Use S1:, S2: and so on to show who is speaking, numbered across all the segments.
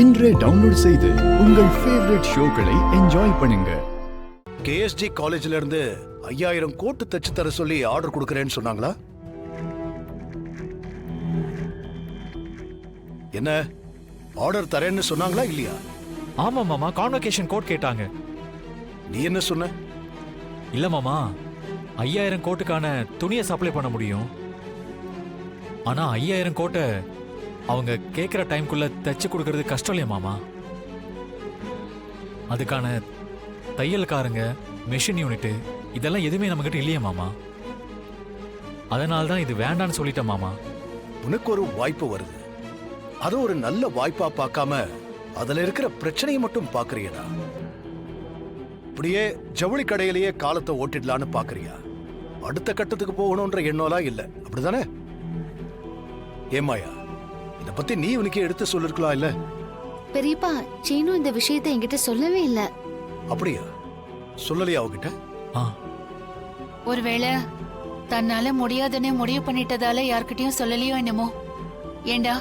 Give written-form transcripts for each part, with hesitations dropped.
S1: இன்றே டவுன்லோட் செய்து உங்கள் ஃபேவரட் ஷோக்களை என்ஜாய் பண்ணுங்க.
S2: கேஎஸ்ஜி காலேஜ்ல இருந்து 5000 கோட்டு தச்சு தர சொல்லி ஆர்டர் கொடுக்கறேன்னு சொன்னாங்களா? என்ன ஆர்டர் தரேன்னு சொன்னாங்களா இல்லையா?
S3: ஆமா மாமா, கான்வகேஷன் கோட் கேட்டாங்க.
S2: நீ என்ன சொன்ன?
S3: இல்ல மாமா, 5000 கோட்டுக்கான துணியை சப்ளை பண்ண முடியும். ஆனா 5000 கோட்டை அவங்க கேட்குற டைம்குள்ள தைச்சு கொடுக்கறது கஷ்டம் இல்லையா மாமா? அதுக்கான தையல்காரங்க, மெஷின் யூனிட்டு இதெல்லாம் எதுவுமே நம்மகிட்ட இல்லையா மாமா? அதனால தான் இது வேண்டான்னு சொல்லிட்டேன் மாமா.
S2: உனக்கு ஒரு வாய்ப்பு வருது, அது ஒரு நல்ல வாய்ப்பா பார்க்காம அதுல இருக்கிற பிரச்சனையை மட்டும் பாக்குறியடா. இப்படியே ஜவுளி கடையிலேயே காலத்தை ஓட்டிடலான்னு பாக்குறியா? அடுத்த கட்டத்துக்கு போகணும்ன்ற எண்ணம்லாம் இல்ல, அப்படிதானே? ஏமாயா, இத பத்தி நீ உனக்கு எடுத்து சொல்லிருக்கலாம் இல்ல?
S4: பெரியப்பா, சீனு இந்த விஷயத்தை என்கிட்ட சொல்லவே இல்ல.
S2: அப்படியா? சொல்லலையா அவகிட்ட?
S5: ஒருவேளை தன்னால முடியாதுன்னு முடிவு பண்ணிட்டதால யார்கிட்டயும் சொல்லலையோ என்னமோ. ஏண்டா,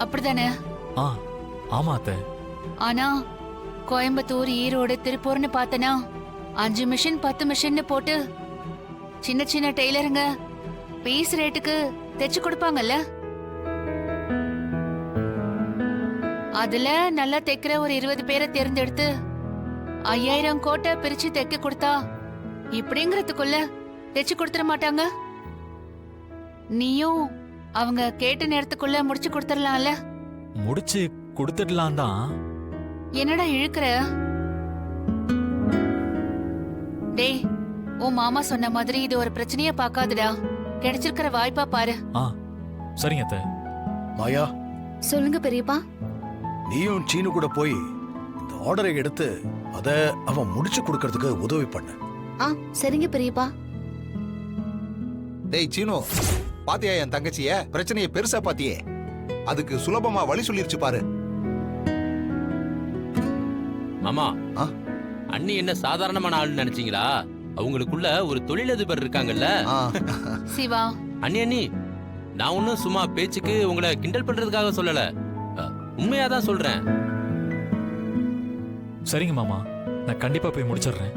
S5: அப்படிதானே?
S3: ஆமா அத்தை.
S5: ஆனா கோயம்புத்தூர், ஈரோடு, திருப்பூர்னு பார்த்தனா 5 மிஷின் 10 மிஷின்னு போட்டு சின்ன சின்ன டெய்லருங்க பீஸ் ரேட்டுக்கு தைச்சு கொடுப்பாங்கல்ல. அதுல நல்லா தைக்கிற ஒரு 20 பேரை தேர்ந்தெடுத்து 5000 கோட்டை பிரிச்சு தைக்க கொடுத்தா இப்படிங்கறதுக்குள்ள தைச்சு கொடுத்துட மாட்டாங்க? நீயும் அவங்க கேட்ட நேரத்துக்குள்ள முடிச்சு கொடுத்துடலாம்ல?
S3: முடிச்சு கொடுத்துடலாம் தான்.
S5: என்னடா இழுக்கிற? டேய், உன் மாமா சொன்ன மாதிரி இது ஒரு பிரச்சனையா பாக்காதடா. கிடைச்சிருக்கிற வாய்ப்பா பாரு.
S3: சரிங்க அத்தை.
S2: மாயா,
S4: சொல்லுங்க பெரியப்பா.
S2: நீயும் சீனு கூட போய் இந்த ஆர்டரை எடுத்து அத அவன் முடிச்சு கொடுக்கறதுக்கு உதவி பண்ண.
S4: சரிங்க பெரியப்பா.
S6: டேய் சீனு, பாத்தியா என் தங்கச்சிய? பிரச்சனையை பெருசா பாத்தியே, அதுக்கு சுலபமா வழி சொல்லிருச்சு பாரு.
S7: மாமா, அண்ணி என்ன சாதாரணமான ஆள் நினைச்சீங்களா? அவங்களுக்குள்ள ஒரு தொழிலதிபர் இருக்காங்கல்ல.
S5: சிவா,
S7: அண்ணி நான் ஒன்னும் சும்மா பேச்சுக்கு உங்களை கிண்டல் பண்றதுக்காக சொல்லல, உண்மையாதான் சொல்றேன்.
S3: சரிங்க மாமா, நான் கண்டிப்பா போய் முடிச்சிடுறேன்.